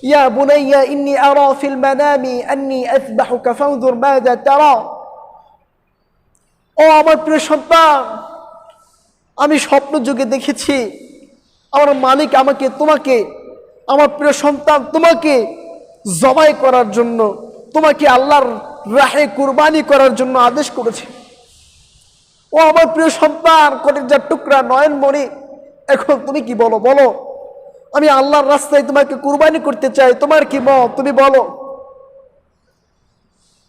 ইয়া বুনাইয়া ইন্নী আরা feel Manami আন্নী আযবাহুকা ফানজুর মাযা তারা। ও আমার প্রিয় সন্তান, আমি স্বপ্ন যুগে দেখেছি আমার মালিক আমাকে, তোমাকে, আমার প্রিয় সন্তান, তোমাকে জবাই করার জন্য, তোমাকে আল্লাহর রাহে কুরবানি করার জন্য আদেশ করেছে। ও আমার প্রিয় সন্তান, কলিজার টুকরা, নয়নমণি, এখন তুমি কি বলো? বলো, আমি আল্লাহর রাস্তায় তোমাকে কুরবানি করতে চাই, তোমার কি মত? তুমি বলো।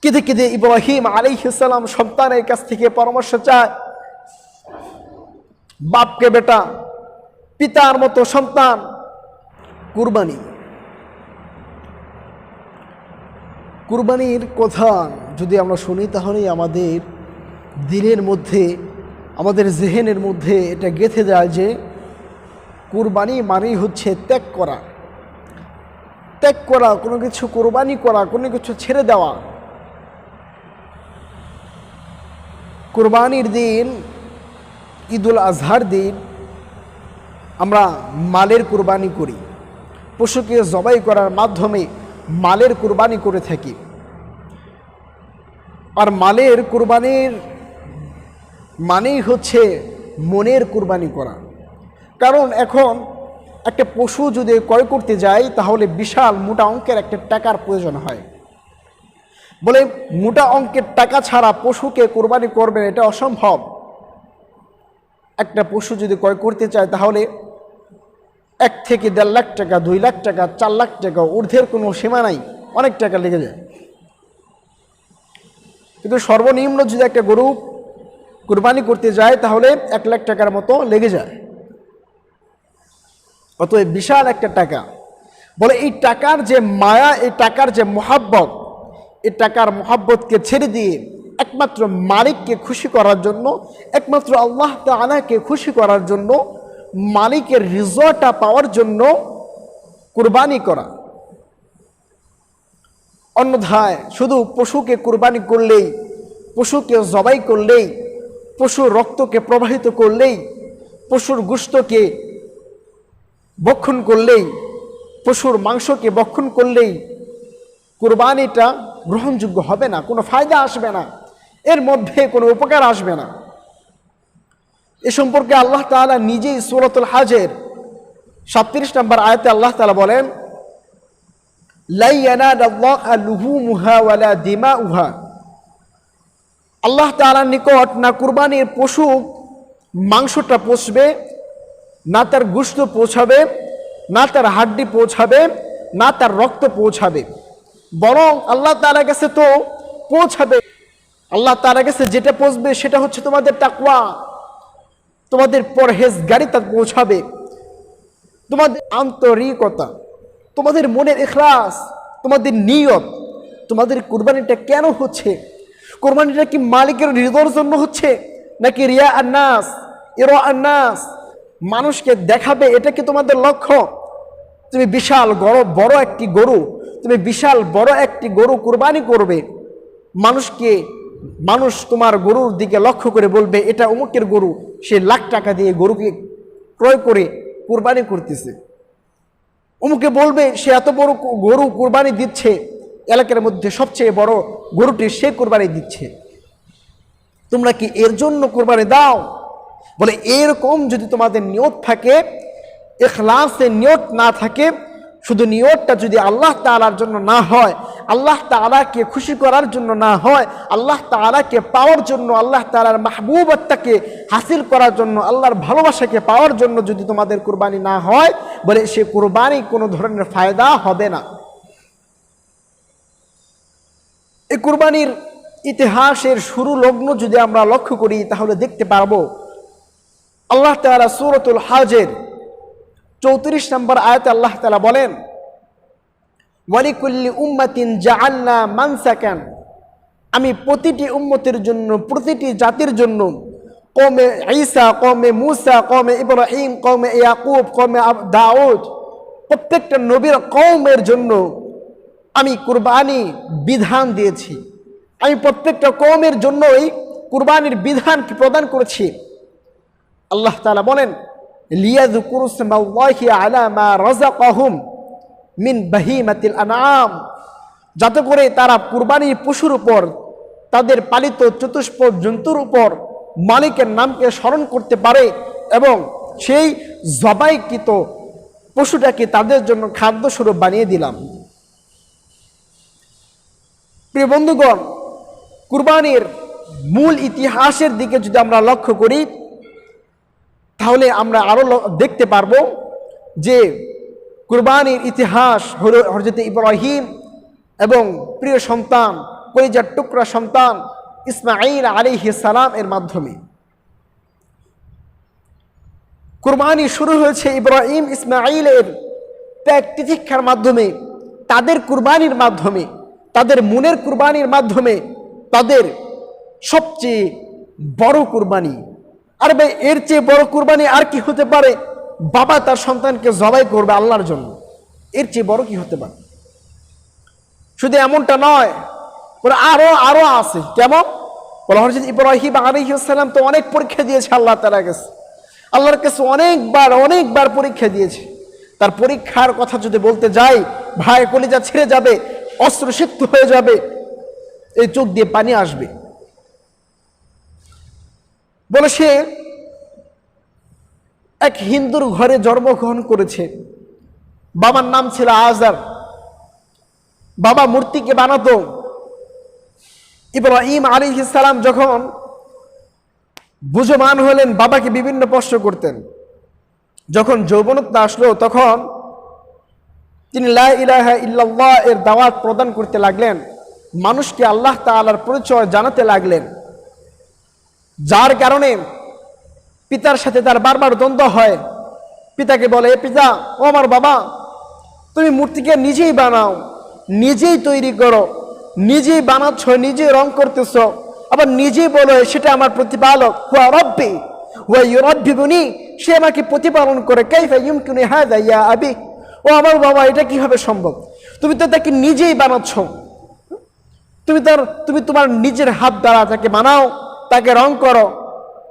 কেঁদে কেঁদে ইব্রাহিম আলাইহিস সালাম সন্তানের কাছ থেকে পরামর্শ চায়। বাপকে বেটা, পিতার মতো সন্তান, কুরবানি। কুরবানির কথা যদি আমরা শুনি তাহলেই আমাদের দিনের মধ্যে, আমাদের জেহেনের মধ্যে এটা গেঁথে যায় যে কুরবানি মানেই হচ্ছে ত্যাগ করা, ত্যাগ করা, কোনো কিছু কুরবানি করা, কোনো কিছু ছেড়ে দেওয়া। কুরবানির দিন, ঈদুল আজহার দিন আমরা মালের কুরবানি করি, পশুকে জবাই করার মাধ্যমে মালের কুরবানি করে থাকি। আর মালের কুরবানির মানেই হচ্ছে মনের কুরবানি করা। কারণ এখন একটা পশু যদি ক্রয় করতে যাই তাহলে বিশাল মোটা অঙ্কের একটা টাকার প্রয়োজন হয়। বলে মোটা অঙ্কের টাকা ছাড়া পশুকে কুরবানি করবেন, এটা অসম্ভব। একটা পশু যদি ক্রয় করতে চায় তাহলে 1 থেকে 1.5 লাখ টাকা, 2 লাখ টাকা, 4 লাখ টাকা, ঊর্ধ্বের কোনো সীমা নাই, অনেক টাকা লেগে যায়। কিন্তু সর্বনিম্ন যদি একটা গরু কুরবানি করতে যায় তাহলে 1 লাখ টাকার মতো লেগে যায়। অতএব বিশাল একটা টাকা। বলে এই টাকার যে মায়া, এই টাকার যে মোহাব্বত, এই টাকার মোহাব্বতকে ছেড়ে দিয়ে একমাত্র মালিককে খুশি করার জন্য, একমাত্র আল্লাহ তাআলাকে খুশি করার জন্য, মালিকের রিজওয়াটা পাওয়ার জন্য কুরবানি করা। অন্যথায় শুধু পশুকে কুরবানি করলেই, পশুকে জবাই করলেই, পশুর রক্তকে প্রবাহিত করলেই, পশুর গোশতকে ভক্ষণ করলেই, পশুর মাংসকে ভক্ষণ করলেই কুরবানিটা গ্রহণযোগ্য হবে না, কোনো ফায়দা আসবে না, এর মধ্যে কোনো উপকার আসবে না। এ সম্পর্কে আল্লাহ তাআলা নিজেই সূরাতুল হাজের 37 নম্বর আয়াতে আল্লাহ তাআলা বলেন, লা ইয়ানালুল্লাহা লুহুমুহা ওয়ালা দিমাউহা। আল্লাহ তাআলার নিকট না কুরবানির পশু মাংসটা পৌঁছবে, না তার গোশত পৌঁছাবে, না তার হাড্ডি পৌঁছাবে, না তার রক্ত পৌঁছাবে, বরং আল্লাহ তাআলার কাছে তো পৌঁছাবে। আল্লাহ তাআলার কাছে যেটা পৌঁছবে সেটা হচ্ছে তোমাদের তাকওয়া, তোমাদের পরহেজগারিতা পৌঁছাবে, তোমাদের আন্তরিকতা, তোমাদের মনের ইখলাস, তোমাদের নিয়ত। তোমাদের কুরবানিটা কেন হচ্ছে? কুরবানিটা কি মালিকের রিদার জন্য হচ্ছে, নাকি রিয়া আন্নাস, ইরা আন্নাস, মানুষকে দেখাবে, এটা কি তোমাদের লক্ষ্য? তুমি বিশাল বড় একটি গরু, তুমি বিশাল বড় একটি গরু কুরবানি করবে, মানুষ তোমার গরুর দিকে লক্ষ্য করে বলবে এটা অমুকের গরু, সে লাখ টাকা দিয়ে গরুকে ক্রয় করে কুরবানি করতেছে। অমুকে বলবে সে এত বড় গরু কুরবানি দিচ্ছে, এলাকার মধ্যে সবচেয়ে বড় গরুটি সে কুরবানি দিচ্ছে, তোমরা কি এর জন্য কুরবানি দাও? বলে এরকম যদি তোমাদের নিয়ত থাকে, ইখলাসের নিয়ত না থাকে, শুধু নিয়তটা যদি আল্লাহ তাআলার জন্য না হয়, আল্লাহ তাআলাকে খুশি করার জন্য না হয়, আল্লাহ তাআলাকে পাওয়ার জন্য, আল্লাহ তাআলার মাহবুবতাকে হাসিল করার জন্য, আল্লাহর ভালোবাসাকে পাওয়ার জন্য যদি তোমাদের কুরবানি না হয়, বলে সে কুরবানি কোনো ধরনের ফায়দা হবে না। এই কুরবানির ইতিহাসের শুরু লগ্ন যদি আমরা লক্ষ্য করি তাহলে দেখতে পারবো আল্লাহ তাআলা সূরাতুল হাজের 34 নম্বর আয়াতে আল্লাহ তাআলা বলেন, ওয়ালিকুল্লি উম্মাতিন জাআলনা মানসাকান। আমি প্রতিটি উম্মতের জন্য, প্রতিটি জাতির জন্য, কওমে ঈসা, কওমে মূসা, কওমে ইব্রাহিম, কওমে ইয়াকুব, কওমে দাউদ, প্রত্যেকটা নবীর কওমের জন্য আমি কুরবানি বিধান দিয়েছি। আমি প্রত্যেকটা কওমের জন্যই কুরবানির বিধান প্রদান করেছি। আল্লাহ তাআলা বলেন, লিয়াযকুরু ইসমাল্লাহি আলা মা রাযাকাহুম মিন বাহিমাতিল আনআম, যাতে করে তারা কুরবানির পশুর উপর, তাদের পালিত চতুষ্পদ জন্তুর উপর মালিকের নামকে স্মরণ করতে পারে এবং সেই জবাইকৃত পশুটাকে তাদের জন্য খাদ্যস্বরূপ বানিয়ে দিলাম। প্রিয় বন্ধুগণ, কুরবানির মূল ইতিহাসের দিকে যদি আমরা লক্ষ্য করি তাহলে আমরা আরো দেখতে পারবো যে কুরবানির ইতিহাস হলো হযরত ইব্রাহিম এবং প্রিয় সন্তান, কলিজার টুকরা সন্তান ইসমাঈল আলাইহিস সালাম এর মাধ্যমে। কুরবানি শুরু হয়েছে ইব্রাহিম ইসমাঈলের ত্যাগ তিতিক্ষার মাধ্যমে, তাদের কুরবানির মাধ্যমে, তাদের মনের কুরবানির মাধ্যমে, তাদের সবচেয়ে বড় কুরবানি। আর ভাই, এর চেয়ে বড় কুরবানি আর কি হতে পারে? বাবা তার সন্তানকে জবাই করবে আল্লাহর জন্য, এর চেয়ে বড় কি হতে পারে? শুধু এমনটা নয়, আরো আছে। কেমন? হযরত ইব্রাহিম আলাইহিস সালাম তো অনেক পরীক্ষা দিয়েছে আল্লাহ তাআলার কাছে, আল্লাহর কাছে অনেকবার পরীক্ষা দিয়েছে। তার পরীক্ষার কথা যদি বলতে যাই, ভাই কলিজা ছিঁড়ে যাবে, অশ্রুসিক্ত হয়ে যাবে, এই চোখ দিয়ে পানি আসবে। বলে সে এক হিন্দুর ঘরে জন্মগ্রহণ করেছে, বাবার নাম ছিল আজার, বাবা মূর্তিকে বানাতো। ইব্রাহিম আলাইহিস সালাম যখন বুঝমান হলেন, বাবাকে বিভিন্ন প্রশ্ন করতেন। যখন যৌবনত্ব আসলো তখন তিনি লা ইলাহা ইল্লাল্লাহ এর দাওয়াত প্রদান করতে লাগলেন, মানুষকে আল্লাহ তাআলার পরিচয় জানাতে লাগলেন। যার কারণে পিতার সাথে তার বারবার দ্বন্দ্ব হয়। পিতাকে বলে, পিতা, ও আমার বাবা, তুমি মূর্তিকে নিজেই বানাও, নিজেই তৈরি করো, নিজেই বানাচ্ছ, নিজেই রং করতেছ, আবার নিজেই বলো সেটা আমার প্রতিপালক, হুয়া রব্বি ওয়া ইউরাব্বিবুনি, সে আমাকে প্রতিপালন করে। কাইফা ইউমকিনু হাযা ইয়া আবি, ও আমার বাবা, এটা কিভাবে সম্ভব? তুমি তো তাকে নিজেই বানাচ্ছ, তুমি তোমার নিজের হাত দ্বারা তাকে বানাও, তাকে রং করো,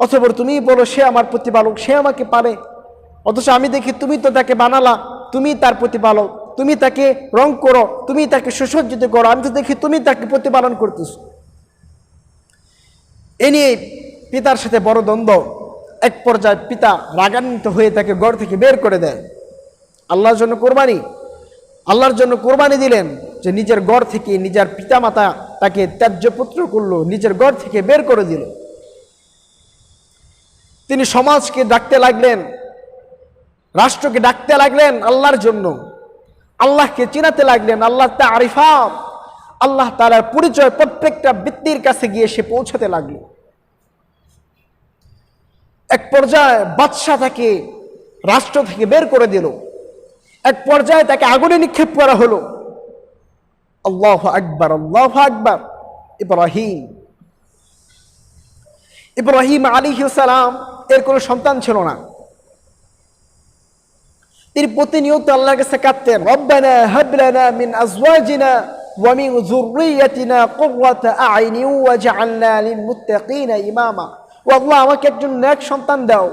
অথবা তুমি বলো সে আমার প্রতিপালক, সে আমাকে পারে। অথচ আমি দেখি তুমি তো তাকে বানালা, তুমি তার প্রতিপালক, তুমি তাকে রং করো, তুমি তাকে সুসজ্জিত করো, আমি তো দেখি তুমি তাকে প্রতিপালন করতেছ। এ নিয়ে পিতার সাথে বড় দ্বন্দ্ব। এক পর্যায়ে পিতা রাগান্বিত হয়ে তাকে ঘর থেকে বের করে দেয়। আল্লাহর জন্য কোরবানি দিলেন, যে নিজের ঘর থেকে নিজের পিতামাতা তাকে ত্যায্য পুত্র করলো, নিজের ঘর থেকে বের করে দিল। তিনি সমাজকে ডাকতে লাগলেন, রাষ্ট্রকে ডাকতে লাগলেন আল্লাহর জন্য, আল্লাহকে চিনাতে লাগলেন, আল্লাহ তারিফাত, আল্লাহ তাআলার পরিচয় প্রত্যেকটা ব্যক্তির কাছে গিয়ে সে পৌঁছাতে লাগলো। এক পর্যায়ে বাদশাহ তাকে রাষ্ট্র থেকে বের করে দিল, এক পর্যায়ে তাকে আগুনে নিক্ষেপ করা হলো। আল্লাহু আকবার, আল্লাহু আকবার। ইব্রাহিম আলাইহিস সালাম এর কোনো সন্তান ছিল না। তিনি প্রতিনিয়ত আল্লাহর কাছে কাঁদতেন, রব্বানা হাব লানা মিন আজওয়াজিনা ওয়া মিন যুররিয়াতিনা কুররাতা আ'ইনি ওয়াজআলনা লিল মুত্তাকিনা ইমামা। ও আল্লাহ, আমাকে একজন নেক সন্তান দাও,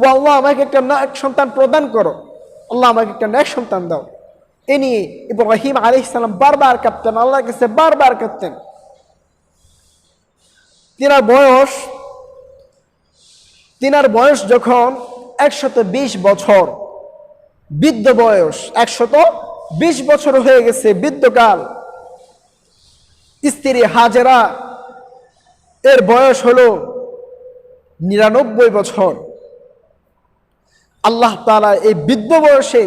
ও আল্লাহ, আমাকে একটা নেক সন্তান প্রদান করো, আল্লাহ আমাকে একটা নেক সন্তান দাও। এ নিয়ে ইব্রাহিম আলাইহিস সালাম বারবার কাঁদতেন, আল্লাহর কাছে বারবার কাঁদতেন। তিনার বয়স যখন 120 বছর, বৃদ্ধ বয়স, 120 বছর হয়ে গেছে, বৃদ্ধকাল। স্ত্রী হাজেরা এর বয়স হলো 99 বছর। আল্লাহ তাআলা এই বৃদ্ধ বয়সে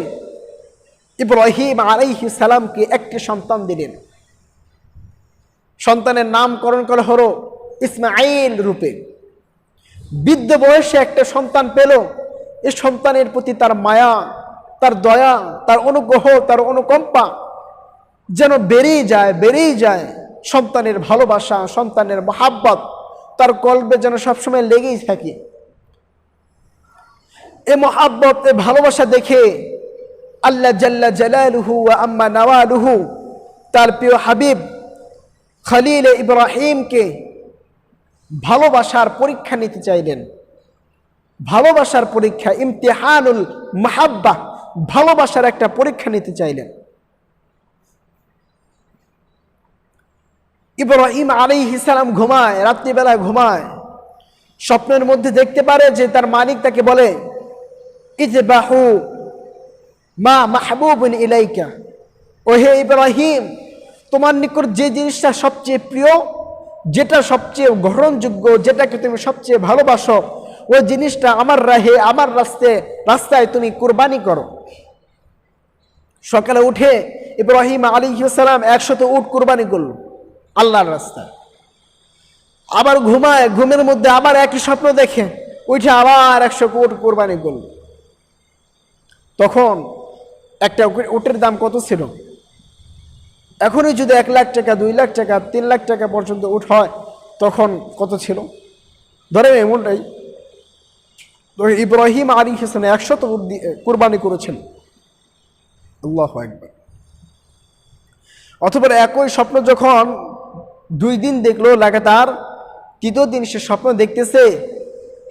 ইব্রাহিম আলাইহিস সালামকে একটি সন্তান দিলেন। সন্তানের নামকরণ করা হলো ইসমাঈল রূপে। বৃদ্ধ বয়সে একটা সন্তান পেল, এই সন্তানের প্রতি তার মায়া, তার দয়া, তার অনুগ্রহ, তার অনুকম্পা যেন বেড়েই যায়। সন্তানের ভালোবাসা, সন্তানের মহাব্বত তার কলবে যেন সবসময় লেগেই থাকে। এই মহাব্বত, এই ভালোবাসা দেখে আল্লাহ জাল্লা জালালুহু ওয়া আম্মা নাওয়ালুহু তার প্রিয় হাবিব খলিল ইব্রাহিমকে ভালোবাসার পরীক্ষা নিতে চাইলেন। ভালোবাসার পরীক্ষা, ইমতিহানুল মাহাব্বা, ভালোবাসার একটা পরীক্ষা নিতে চাইলেন। ইব্রাহিম আলাইহিস সালাম ঘুমায়, রাত্রিবেলা ঘুমায়, স্বপ্নের মধ্যে দেখতে পারে যে তার মালিক তাকে বলে ইযবাহু মা মাহবুবুন ইলাইকা, ও হে ইব্রাহিম, তোমার নিকট যে জিনিসটা সবচেয়ে প্রিয়, যেটা সবচেয়ে গ্রহণযোগ্য, যেটাকে তুমি সবচেয়ে ভালোবাসো, ওই জিনিসটা আমার রাহে, আমার রাস্তায় তুমি কুরবানি করো। সকালে উঠে ইব্রাহিম আলাইহিস সালাম 100 উট কুরবানি করলো আল্লাহর রাস্তায়। আবার ঘুমায়, ঘুমের মধ্যে আবার একই স্বপ্ন দেখে, উঠে আবার 100 উট কুরবানি করলো। তখন একটা উটের দাম কত ছিল? এখনই যদি 1 লাখ টাকা, 2 লাখ টাকা, 3 লাখ টাকা পর্যন্ত উট হয়, তখন কত ছিল? ধরেন এমনটাই। তো ইব্রাহিম আলাইহিস সালাম 100 উট কুরবানি করেছেন। আল্লাহু আকবার। অথবা একই স্বপ্ন যখন 2 দিন দেখলো লাগাতার, 3য় দিন সে স্বপ্ন দেখতেছে,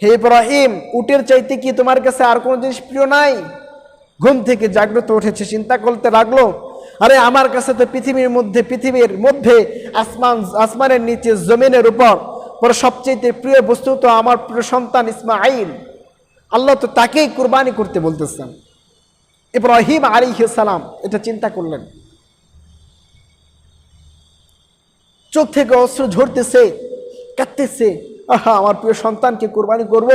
হে ইব্রাহিম, উটের চাইতে কি তোমার কাছে আর কোনো জিনিস প্রিয় নাই? ঘুম থেকে জাগ্রত উঠেছে, চিন্তা করতে লাগলো, আরে আমার কাছে তো পৃথিবীর মধ্যে আসমানের নিচে, জমিনের উপর সবচেয়ে প্রিয় বস্তু তো আমার প্রিয় সন্তান ইসমাঈল। আল্লাহ তো তাকেই কুরবানি করতে বলতেছেন। ইব্রাহিম আলাইহিস সালাম এটা চিন্তা করলেন। চোখ থেকে অশ্রু ঝরতেছে, কাঁদতেছে, আহা, আমার প্রিয় সন্তানকে কুরবানি করব।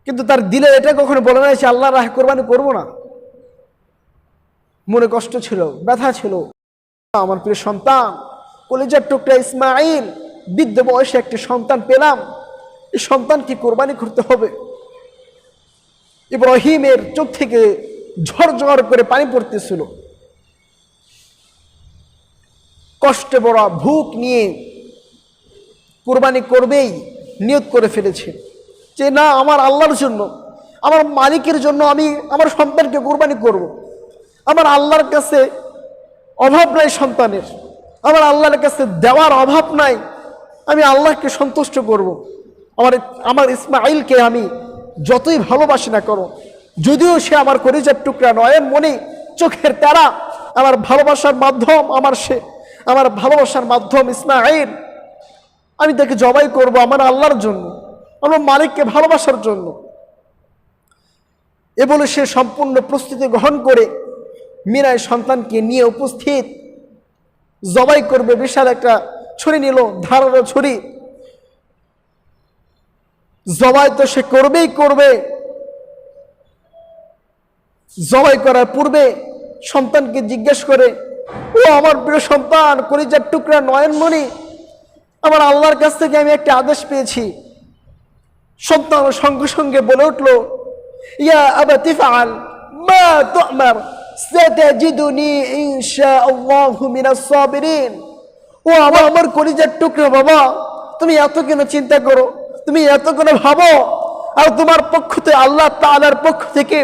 কিন্তু তার দিলে এটা কখনো বলে নাই যে আল্লাহর রাহে কুরবানি করব না। মনে কষ্ট ছিল, ব্যথা ছিল। আমার প্রিয় সন্তান, কলিজার টুকরা ইসমাঈল, বৃদ্ধ বয়সে একটি সন্তান পেলাম, এই সন্তানকে কুরবানি করতে হবে। ইব্রাহিমের চোখ থেকে ঝরঝর করে পানি পড়তেছিল। কষ্টে বড় ভুক নিয়ে কুরবানি করবেই নিয়ত করে ফেলেছে যে না, আমার আল্লাহর জন্য, আমার মালিকের জন্য আমি আমার সন্তানকে কুরবানি করব। আমার আল্লাহর কাছে অভাব নাই সন্তানের, আমার আল্লাহর কাছে দেওয়ার অভাব নাই, আমি আল্লাহকে সন্তুষ্ট করব। আমার ইসমাঈলকে আমি যতই ভালোবাসি না করো, যদিও সে আমার কলিজার টুকরা, নয়ন মনি, চোখের তারা, আমার ভালোবাসার মাধ্যম ইসমাঈল, আমি তাকে জবাই করব আমার আল্লাহর জন্য, আমার মালিককে ভালোবাসার জন্য। এ বলে সে সম্পূর্ণ প্রস্তুতি গ্রহণ করে মিনায় সন্তানকে নিয়ে উপস্থিত, জবাই করবে। বিশাল একটা ছুরি নিল, ধারালো ছুরি। জবাই তো সে করবেই করবে। জবাই করার পূর্বে সন্তানকে জিজ্ঞেস করে, ও আমার প্রিয় সন্তান, কলিজার টুকরা, নয়নমণি, আমার আল্লাহর কাছ থেকে আমি একটা আদেশ পেয়েছি। সন্তান সঙ্গে সঙ্গে বলে উঠল, ইয়া আবাতি ফাআল মা তু'মার সাতাজিদুনি ইনশাআল্লাহু মিনাস সাবিরিন। ও আমার কলিজার টুকরা বাবা, তুমি এত কেন চিন্তা করো, তুমি এত কেন ভাবো? আর তোমার পক্ষ থেকে, আল্লাহ তাআলার পক্ষ থেকে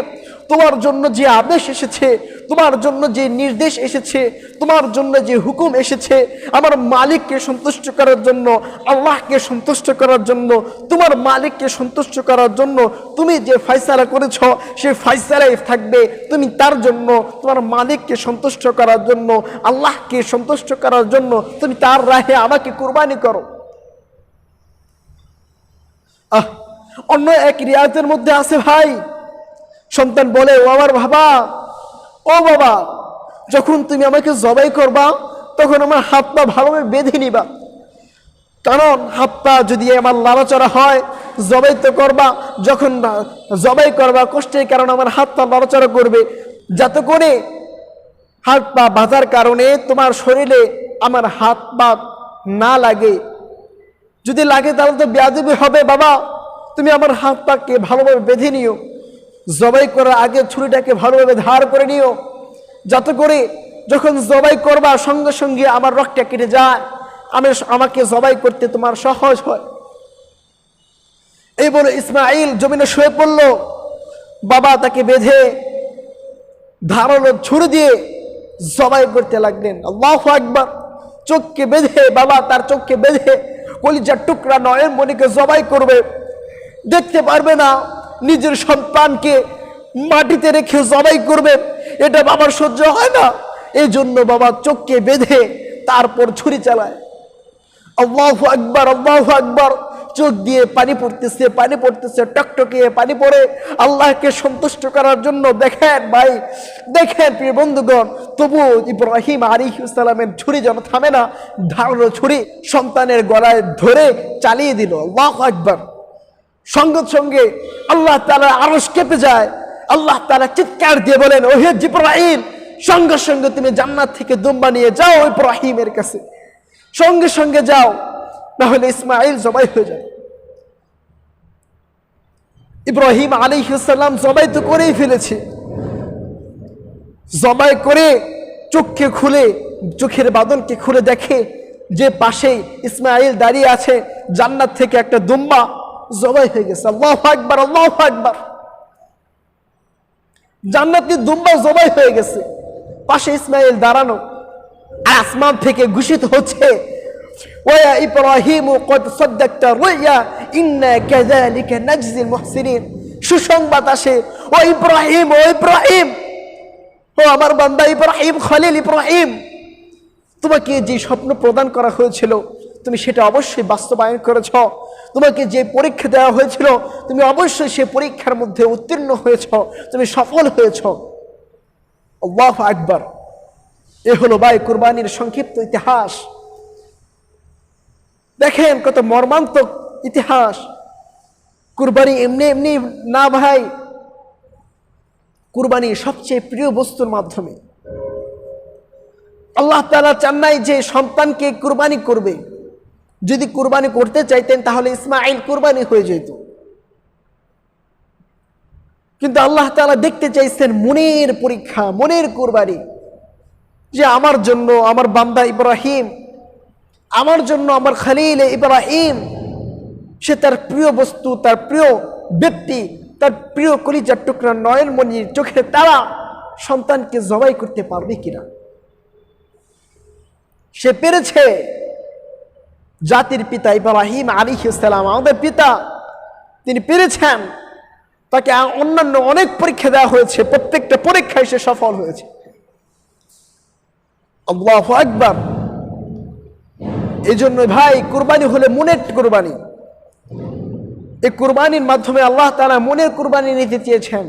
তোমার জন্য যে আদেশ এসেছে, তোমার জন্য যে নির্দেশ এসেছে, তোমার জন্য যে হুকুম এসেছে, আমার মালিককে সন্তুষ্ট করার জন্য, আল্লাহকে সন্তুষ্ট করার জন্য, তোমার মালিককে সন্তুষ্ট করার জন্য তুমি যে ফয়সালা করেছ, সেই ফয়সালাই থাকবে। তুমি তার জন্য, তোমার মালিককে সন্তুষ্ট করার জন্য, আল্লাহকে সন্তুষ্ট করার জন্য তুমি তার রাহে আমাকে কুরবানি করো। অন্য এক রিয়াতের মধ্যে আছে, ভাই, সন্তান বলে, ও আমার বাবা, যখন তুমি আমাকে জবাই করবা তখন আমার হাত পা ভালোভাবে বেঁধে নিবা, কারণ হাত পা যদি আমার লড়াচড়া হয়, জবাই তো করবা, যখন জবাই করবা কষ্টের কারণে আমার হাত পা লড়াচড়া করবে, যাতে করে হাত পা বাঁধার কারণে তোমার শরীরে আমার হাত পা না লাগে। যদি লাগে তাহলে তো বেয়াদবি হবে। বাবা, তুমি আমার হাত পাকে ভালোভাবে বেঁধে নিও, জবাই করার আগে ছুরিটাকে ভালোভাবে ধার করে নিও, যাতে করে যখন জবাই করবা সঙ্গে সঙ্গে আমার রক্তটা কেটে যায়, আমাকে জবাই করতে তোমার সহজ হয়। এই বলে ইসমাঈল জমিনে শুয়ে পড়ল। বাবা তাকে বেঁধে ধারালো ছুরি দিয়ে জবাই করতে লাগলেন। আল্লাহু আকবার। চোখকে বেঁধে, বাবা তার চোখকে বেঁধে কলিজার টুকরা নয়ন মণিকে জবাই করবে, দেখতে পারবে না, নিজের সন্তানকে মাটিতে রেখে জবাই করবে, এটা বাবার সহ্য হয় না। এই জন্য বাবা চোখকে বেঁধে তারপর ছুরি চালায়। আল্লাহু আকবার, আল্লাহু আকবার। চোখ দিয়ে পানি পড়তেছে, টকটকে পানি পড়ে আল্লাহকে সন্তুষ্ট করার জন্য। দেখেন ভাই, দেখেন প্রিয় বন্ধুগণ, তবু ইব্রাহিম আলাইহিস সালামের ছুরি যেন থামে না। ধারালো ছুরি সন্তানের গলায় ধরে চালিয়ে দিল। আল্লাহু আকবার। সঙ্গে সঙ্গে আল্লাহ তাআলা আরশ কেঁপে যায়। আল্লাহ তাআলা চিৎকার দিয়ে বলেন, ওহে ইব্রাহিম, সঙ্গে সঙ্গে তুমি জান্নাত থেকে দুম্বা নিয়ে যাও ইব্রাহিমের কাছে, সঙ্গে সঙ্গে যাও, না হলে ইসমাঈল জবাই হয়ে যাবে। ইব্রাহিম আলাইহিস সালাম জবাই তো করেই ফেলেছে। জবাই করে চোখকে খুলে, চোখের বাঁধনকে খুলে দেখে যে পাশেই ইসমাঈল দাঁড়িয়ে আছে, জান্নাত থেকে একটা দুম্বা জবাই হয়ে গেছে। আল্লাহু আকবার, আল্লাহু আকবার। জান্নাতি দুম্বা জবাই হয়ে গেছে, পাশে ইসমাঈল দাঁড়ানো। আসমান থেকে ঘোষিত হচ্ছে, ওয়া ইব্রাহিম ক্বাদ সাদ্দাকতা রুইয়া ইন্না কাযালিকা নাজজিল মুহসিনিন। সুসংবাদ আসে, ও ইব্রাহিম, ও ইব্রাহিম, ও আমার বান্দা ইব্রাহিম, খলিল ইব্রাহিম, তোমাকে যে স্বপ্ন প্রদান করা হয়েছিল তুমি সেটা অবশ্যই বাস্তবায়ন করেছ। তোমাকে যে পরীক্ষা দেওয়া হয়েছিল তুমি অবশ্যই সে পরীক্ষার মধ্যে উত্তীর্ণ হয়েছ, তুমি সফল হয়েছ। আল্লাহু আকবার। এ হলো ভাই কুরবানির সংক্ষিপ্ত ইতিহাস। দেখেন কত মর্মান্তিক ইতিহাস। কুরবানি এমনি এমনি না ভাই, কুরবানি সবচেয়ে প্রিয় বস্তুর মাধ্যমে। আল্লাহ তাআলা চান নাই যে সন্তানকে কুরবানি করবে। যদি কুরবানি করতে চাইতেন তাহলে ইসমাঈল কুরবানি হয়ে যেত, কিন্তু আল্লাহ তাআলা দেখতে চাইছেন মনের পরীক্ষা, মনের কুরবানি। যে আমার জন্য আমার বান্দা ইব্রাহিম, আমার জন্য আমার খলিল ইব্রাহিম, সে তার প্রিয় বস্তু, তার প্রিয় ব্যক্তি, তার প্রিয় কলিজার টুকরা নয়নমণি, চোখের তারা সন্তানকে জবাই করতে পারবে কিনা। সে পেরেছে। জাতির পিতা ইব্রাহিম আলাইহিস সালাম, আমাদের পিতা, তিনি পেরেছেন। তাকে অন্যান্য অনেক পরীক্ষা দেওয়া হয়েছে, প্রত্যেকটা পরীক্ষায় সে সফল হয়েছে। আল্লাহু আকবার। এই জন্য ভাই কুরবানি হলে মনের কুরবানি। এই কুরবানির মাধ্যমে আল্লাহ তাআলা মনের কুরবানি নিতে চেয়েছেন।